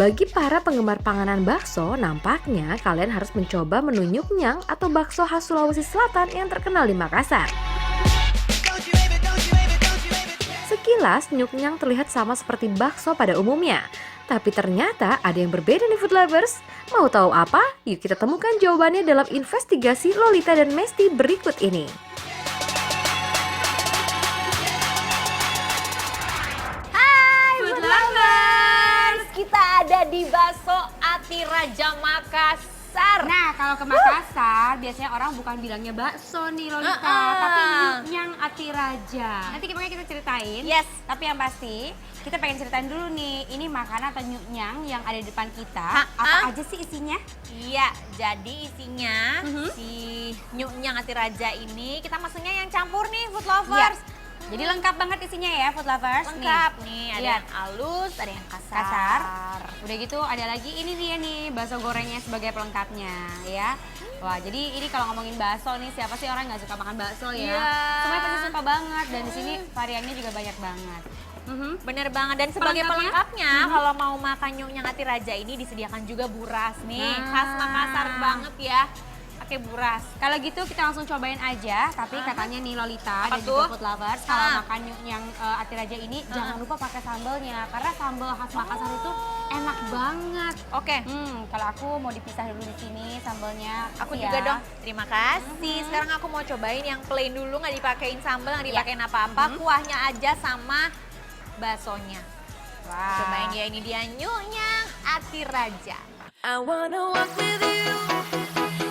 Bagi para penggemar panganan bakso, nampaknya kalian harus mencoba menu nyuknyang atau bakso khas Sulawesi Selatan yang terkenal di Makassar. Sekilas, nyuknyang terlihat sama seperti bakso pada umumnya. Tapi ternyata ada yang berbeda nih food lovers. Mau tahu apa? Yuk kita temukan jawabannya dalam investigasi Lolita dan Mesti berikut ini. Hai Food Lovers, kita ada di Bakso Ati Raja Makassar. Nah, kalau ke Makassar, biasanya orang bukan bilangnya bakso nih Lolita, tapi nyuknyang Ati Raja. Nanti makanya kita ceritain. Yes. Tapi yang pasti, kita pengen ceritain dulu nih, ini makanan atau nyuknyang yang ada di depan kita. Apa aja sih isinya? Iya, jadi isinya si nyuknyang Ati Raja ini kita maksudnya yang campur nih Food Lovers. Iya. Jadi lengkap banget isinya ya Food Lovers. Lengkap nih, ada Lihat. yang halus, ada yang kasar. Kasar. Udah gitu ada lagi ini dia nih bakso gorengnya sebagai pelengkapnya ya. Wah, jadi ini kalau ngomongin bakso nih, siapa sih orang nggak suka makan bakso ya? Iya. Semuanya pasti suka banget dan di sini variannya juga banyak banget. Bener banget, dan sebagai Pelengkapnya? pelengkapnya kalau mau makan nyuknyang Ati Raja ini disediakan juga buras nih, khas Makassar banget ya. Pakai buras. Kalau gitu kita langsung cobain aja, tapi katanya nih Lolita Apa dan juga tuh? Food Lovers kalau makan nyuknyang Ati Raja ini jangan lupa pakai sambalnya karena sambal khas Makassar itu enak banget. Oke. Kalau aku mau dipisah dulu di sini sambalnya. Aku ya. juga dong, terima kasih. Sekarang aku mau cobain yang plain dulu, nggak dipakein sambal, nggak dipakein apa-apa. Kuahnya aja sama baksonya. Wow. Cobain ya, ini dia nyuknyang Ati Raja. I wanna walk with you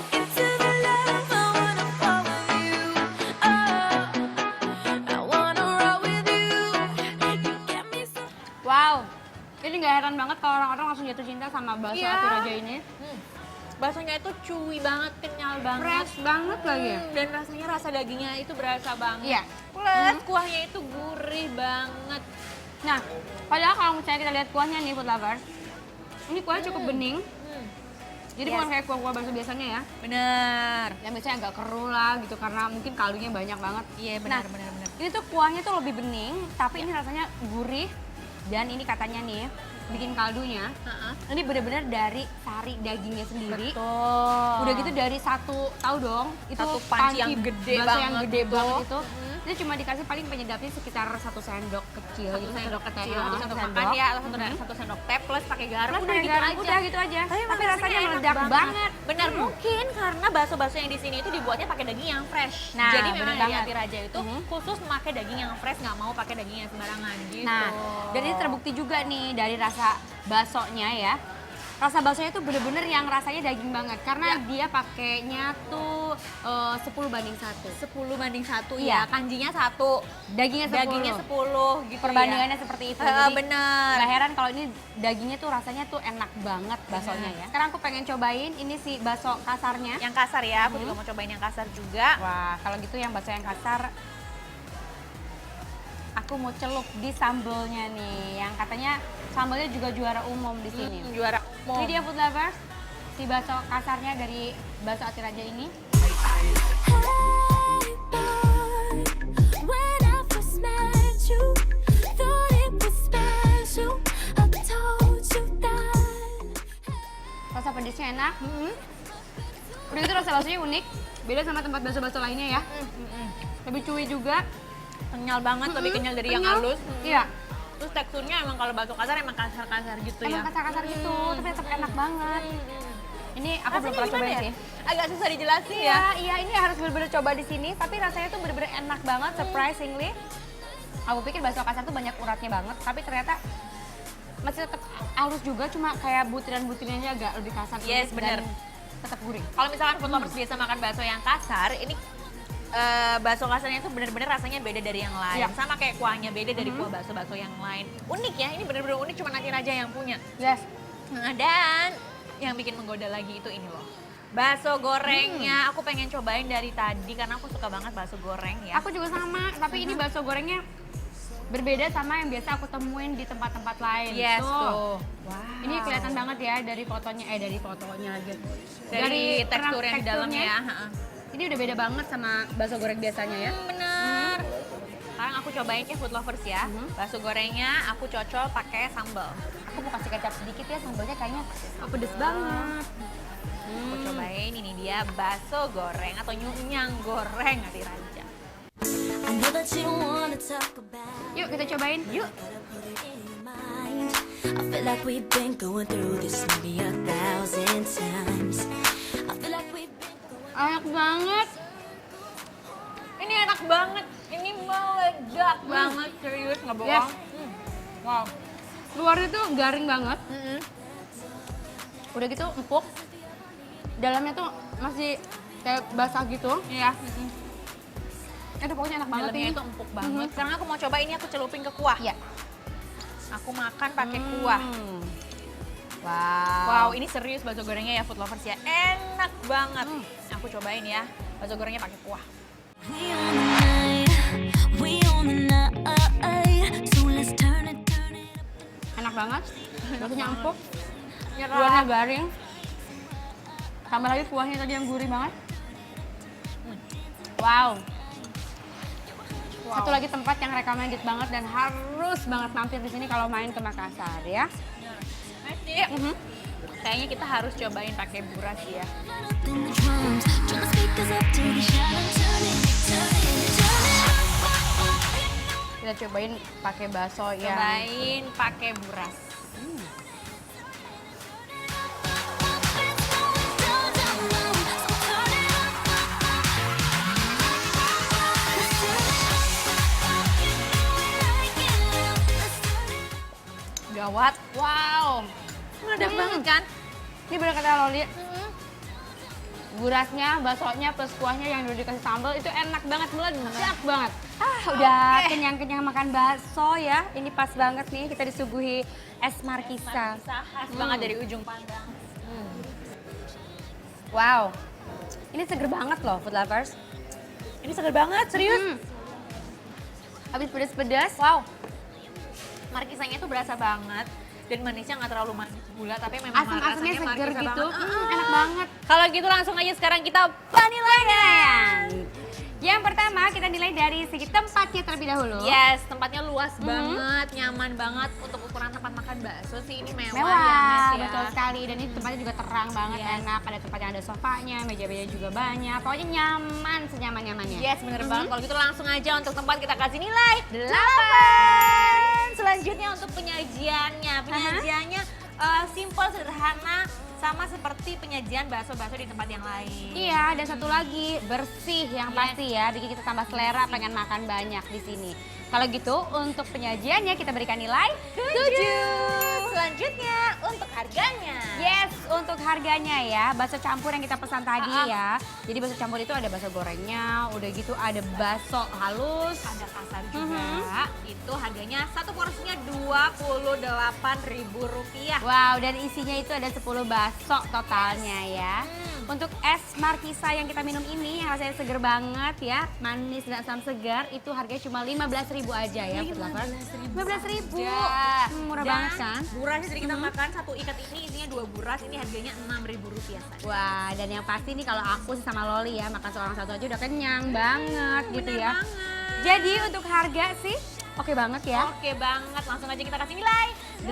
into the love. I wanna follow you. Oh, I wanna roll with you. You get me so. Wow, ini nggak heran banget kalau orang-orang langsung jatuh cinta sama bakso Iya. Ati Raja ini. Baksonya itu chewy banget, kenyal banget. Fresh banget lagi. Dan rasanya rasa dagingnya itu berasa banget. Iya. Plus kuahnya itu gurih banget. Nah, padahal kalau misalnya kita lihat kuahnya nih Food Lovers, ini kuahnya cukup bening. Jadi bukan kayak kuah-kuah bakso biasanya ya. Bener. Yang biasanya agak keruh lah gitu karena mungkin kaldunya banyak banget. Iya, Nah, bener. ini tuh kuahnya tuh lebih bening, tapi ini rasanya gurih. Dan ini katanya nih, bikin kaldunya, ini bener-bener dari sari dagingnya sendiri. Betul. Udah gitu dari tahu dong, itu Satu panci yang gede bakso yang banget gede itu. banget itu. Itu cuma dikasih paling penyedapnya sekitar 1 sendok kecil, Satu gitu, sendok teh, kecil, ah, satu makan ya, atau satu sendok teh plus pakai garam. Plus Udah pakai gitu garam, aja. udah gitu aja. Tapi rasanya enak meledak banget. Benar, mungkin karena bakso-bakso yang di sini itu dibuatnya pakai daging yang fresh. Nah, Jadi memang bener dari banget. Ati Raja itu khusus memakai daging yang fresh, nggak mau pakai daging yang sembarangan gitu. Nah, dan ini terbukti juga nih dari rasa baksonya ya. Rasa baksonya tuh bener-bener yang rasanya daging banget karena dia pakainya tuh 10:1. 10:1 Iya. ya, kanjinya 1, Dagingnya 10. dagingnya 10 gitu Perbandingannya ya. seperti itu. Jadi Bener. gak heran kalau ini dagingnya tuh rasanya tuh enak banget baksonya ya. Sekarang aku pengen cobain ini si bakso kasarnya. Yang kasar ya, aku juga mau cobain yang kasar juga. Wah, kalau gitu yang bakso yang kasar aku mau celup di sambelnya nih. Yang katanya sambelnya juga juara umum di sini. Juara umum. Ini dia Food Lovers, si bakso kasarnya dari bakso Ati Raja ini. Hey boy, when I first met you, thought it was special. I told you that. Rasa pedasnya enak. Udah gitu rasa baksonya unik, beda sama tempat bakso-bakso lainnya ya. Lebih chewy juga. Kenyal banget, lebih kenyal dari yang Kenyal. halus. Iya, Terus teksturnya emang kalau bakso kasar emang kasar-kasar gitu emang ya. kasar-kasar gitu, tapi tetap enak banget. Ini aku belum Rasanya pernah gimana cobain ya? sih. Agak susah dijelasin ya. Iya, ini harus bener-bener coba di sini, tapi rasanya tuh bener-bener enak banget, surprisingly. Aku pikir bakso kasar tuh banyak uratnya banget, tapi ternyata masih tetap halus juga, cuma kayak butiran-butirannya agak lebih kasar. Yes, sedikit bener. dan tetap gurih. Kalau misalkan food lovers biasa makan bakso yang kasar, ini bakso kasarnya itu bener-bener rasanya beda dari yang lain. Iya. Sama kayak kuahnya beda dari kuah bakso-bakso yang lain. Unik ya, ini bener-bener unik, cuma Ati Raja yang punya. Yes. Nah, dan yang bikin menggoda lagi itu ini loh. Bakso gorengnya, aku pengen cobain dari tadi karena aku suka banget bakso goreng ya. Aku juga sama, tapi ini bakso gorengnya berbeda sama yang biasa aku temuin di tempat-tempat lain. Yes, tuh. Wow. Ini kelihatan banget ya dari fotonya, dari fotonya lagi. Dari tekstur yang di dalamnya ya. Ini udah beda banget sama bakso goreng biasanya ya. Bener. Sekarang aku cobain ya food lovers ya. Bakso gorengnya aku cocol pakai sambal. Aku mau kasih kecap sedikit ya, sambalnya kayaknya pedes banget. Aku cobain, ini dia bakso goreng atau nyunyang goreng Ati Raja. I know that you don't wanna talk about. Yuk kita cobain. Yuk. Put it in your mind. I feel like we've been going through this maybe 1,000 times. I feel like we've been going. Enak banget. Ini enak banget, ini meledak banget, serius nggak bohong. Yes. Wow. Luarnya tuh garing banget. Udah gitu empuk. Dalamnya tuh masih kayak basah gitu. Iya. Itu pokoknya enak banget Dalamnya ini. itu empuk banget. Sekarang aku mau coba ini, aku celupin ke kuah. Iya. Aku makan pakai kuah. Wow. Wow, ini serius bakso gorengnya ya food lovers ya. Enak banget. Aku cobain ya, bakso gorengnya pakai kuah. We on the night, we on the night. So let's turn it up. Enak banget. Basahnya empuk. Nyerah. Luarnya garing. Tambah lagi kuahnya tadi yang gurih banget. Wow. Satu lagi tempat yang recommended banget dan harus banget mampir di sini kalau main ke Makassar ya. Masih. Kayaknya kita harus cobain pakai buras ya. Up in the drums, turn the speakers up to the shout. Turn it, turn it, turn it up. Kita cobain pakai bakso ya. Cobain pakai buras. Down, down low, so turn it up. Let's turn it up. You know I like it loud. Let's turn it up. Gawat. Wow. Meledak banget kan? Ini bener kata Loli. Burasnya, baksonya, plus kuahnya yang udah dikasih sambal itu enak banget, meledak banget. Udah kenyang-kenyang makan bakso ya. Ini pas banget nih kita disuguhi es markisa. Khas banget dari ujung pandang. Wow. Ini seger banget loh food lovers. Ini seger banget, serius. Habis pedas-pedas. Wow. Markisanya tuh berasa banget dan manisnya nggak terlalu manis gula, tapi memang Asam-asamnya rasanya seger markisa gitu. banget. Enak banget. Kalau gitu langsung aja sekarang kita penilaian. Yang pertama kita nilai dari segi tempatnya terlebih dahulu. Yes, tempatnya luas banget, nyaman banget untuk ukuran tempat makan bakso sih ini mewah, ya, Mewah, Mas, ya. betul sekali. Dan ini tempatnya juga terang banget, Yes. enak. Ada tempat yang ada sofanya, meja-meja juga banyak. Pokoknya nyaman, senyaman-nyamannya. Yes, bener banget. Kalau gitu langsung aja untuk tempat kita kasih nilai 8. Selanjutnya untuk penyajiannya. Penyajiannya simple, sederhana, sama seperti penyajian bakso-bakso di tempat yang lain. Iya, dan satu lagi bersih yang Yes. pasti ya, bikin kita tambah selera, pengen makan banyak di sini. Kalau gitu untuk penyajiannya kita berikan nilai 7. Selanjutnya untuk harganya. Yes, untuk harganya ya, bakso campur yang kita pesan tadi ya. Jadi bakso campur itu ada bakso gorengnya, udah gitu ada bakso halus. Ada kasar juga. Itu harganya satu porsinya Rp28.000. Wow, dan isinya itu ada 10 bakso totalnya ya. Untuk es markisa yang kita minum ini yang rasanya seger banget ya, manis dan asam segar, itu harganya cuma 15.000 aja ya, food lover. 15.000. Murah Dan banget kan? Burasnya tadi kita makan satu ikat ini isinya 2 buras, ini harganya Rp6.000 saja. Wah, dan yang pasti nih kalau aku sih sama Loli ya, makan seorang satu aja udah kenyang banget gitu Bener ya. banget. Jadi untuk harga sih oke banget ya. Oke banget, langsung aja kita kasih nilai 8.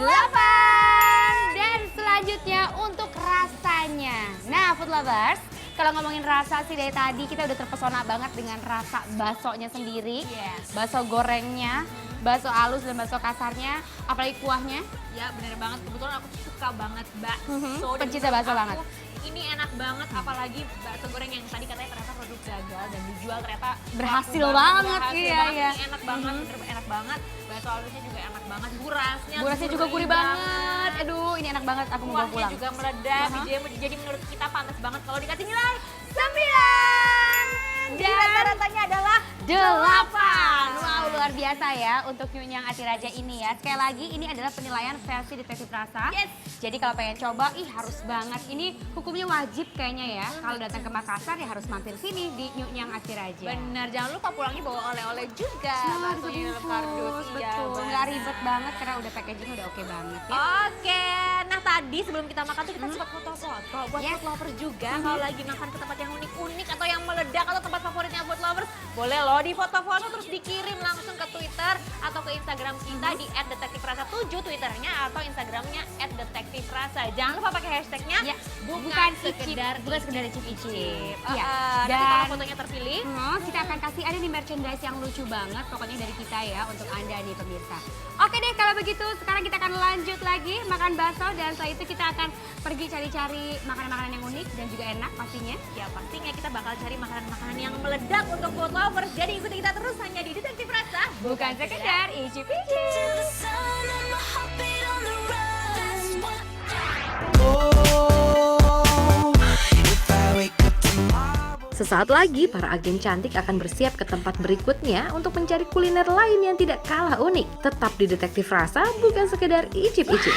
Dan selanjutnya untuk rasanya. Nah, food lovers, kalau ngomongin rasa sih dari tadi kita udah terpesona banget dengan rasa baksonya sendiri. Yes. Bakso gorengnya, bakso halus dan bakso kasarnya, apalagi kuahnya. Ya bener banget, kebetulan aku suka banget bakso. Dan Pencinta menurut bakso aku, banget. Ini enak banget, apalagi bakso goreng yang tadi katanya ternyata produk gagal dan dijual ternyata Berhasil laku banget, berhasil iya, banget. iya. Ini enak banget, bener enak banget. Bakso halusnya juga enak banget, burasnya juga gurih banget. Aduh, ini enak banget, aku mau bawa Kuahnya pulang. juga meledak, jadi menurut kita pantas banget kalau dikasih nilai 9. Dan rata-ratanya adalah 8. Wow, luar biasa ya untuk Nyunyang Ati Raja ini ya. Sekali lagi ini adalah penilaian versi detektif rasa. Yes. Jadi kalau pengen coba, harus banget. Ini hukumnya wajib kayaknya ya. Kalau datang ke Makassar ya harus mampir sini di Nyunyang Ati Raja. benar, jangan lupa pulangnya bawa oleh-oleh juga. Nah, baksonya dalam kardus. Iya, betul. benar. Nggak ribet banget karena udah packaging udah oke banget ya. Oke, nah tadi sebelum kita makan tuh kita sempat foto-foto buat Yes. food lovers juga. Kalau lagi makan ke tempat yang unik-unik atau yang meledak atau tempat favoritnya buat lovers, Boleh loh di foto-foto terus dikirim langsung ke Twitter atau ke Instagram kita di @detektifrasa7 Twitternya atau Instagramnya @detektifrasa. Jangan lupa pakai hashtagnya Ya, bukan sekedar icip-icip. Iya. Dan Dan kalau fotonya terpilih, kita akan kasih ada nih merchandise yang lucu banget pokoknya dari kita ya untuk Anda nih pemirsa. Oke deh kalau begitu sekarang kita akan lanjut lagi makan bakso dan setelah itu kita akan pergi cari-cari makanan-makanan yang unik dan juga enak pastinya. ya pastinya kita bakal cari makanan-makanan yang meledak untuk food lovers. Jadi ikuti kita terus hanya di Detektif Rasa. Bukan sekedar icip-icip. To the sun and my heartbeat on the run. That's what Sesaat lagi, para agen cantik akan bersiap ke tempat berikutnya untuk mencari kuliner lain yang tidak kalah unik. Tetap di Detektif Rasa, bukan sekedar icip-icip.